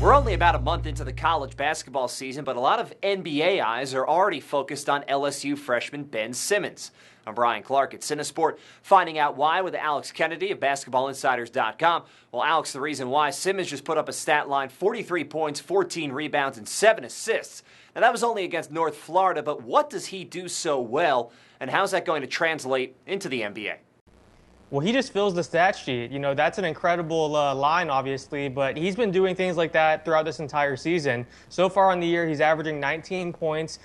We're only about a month into the college basketball season, but a lot of NBA eyes are already focused on LSU freshman Ben Simmons. I'm Brian Clark at CineSport, finding out why with Alex Kennedy of BasketballInsiders.com. Well, Alex, the reason why, Simmons just put up a stat line, 43 points, 14 rebounds, and 7 assists. Now, that was only against North Florida, but what does he do so well, and how's that going to translate into the NBA? Well, he just fills the stat sheet. You know, that's an incredible line, obviously, but he's been doing things like that throughout this entire season. So far in the year, he's averaging 19 points,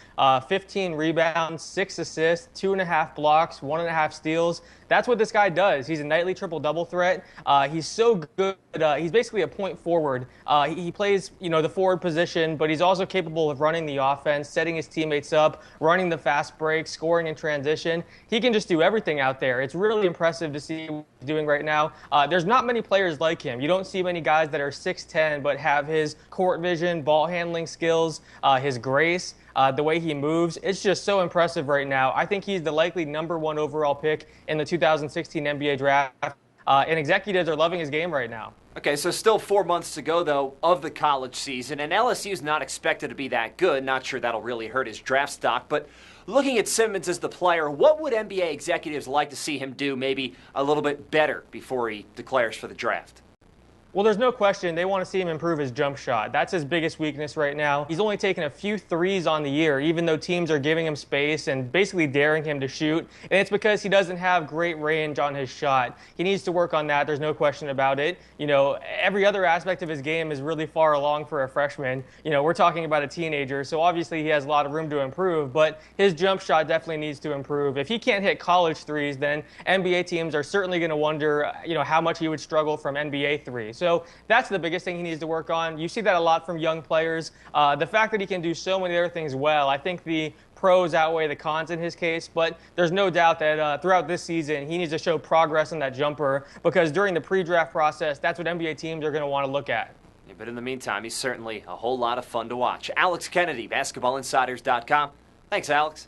15 rebounds, 6 assists, 2.5 blocks, 1.5 steals. That's what this guy does. He's a nightly triple-double threat. He's so good. He's basically a point forward. He plays, the forward position, but he's also capable of running the offense, setting his teammates up, running the fast break, scoring in transition. He can just do everything out there. It's really impressive to see what he's doing right now. There's not many players like him. You don't see many guys that are 6'10", but have his court vision, ball handling skills, his grace. The way he moves, it's just so impressive right now. I think he's the likely #1 overall pick in the 2016 NBA draft, and executives are loving his game right now. Okay, so still 4 months to go, though, of the college season, and LSU's not expected to be that good. Not sure that'll really hurt his draft stock, but looking at Simmons as the player, what would NBA executives like to see him do maybe a little bit better before he declares for the draft? Well, there's no question they want to see him improve his jump shot. That's his biggest weakness right now. He's only taken a few threes on the year, even though teams are giving him space and basically daring him to shoot. And it's because he doesn't have great range on his shot. He needs to work on that. There's no question about it. Every other aspect of his game is really far along for a freshman. We're talking about a teenager, so obviously he has a lot of room to improve, but his jump shot definitely needs to improve. If he can't hit college threes, then NBA teams are certainly going to wonder, how much he would struggle from NBA threes. So that's the biggest thing he needs to work on. You see that a lot from young players. The fact that he can do so many other things well, I think the pros outweigh the cons in his case, but there's no doubt that throughout this season, he needs to show progress in that jumper because during the pre-draft process, that's what NBA teams are going to want to look at. Yeah, but in the meantime, he's certainly a whole lot of fun to watch. Alex Kennedy, BasketballInsiders.com. Thanks, Alex.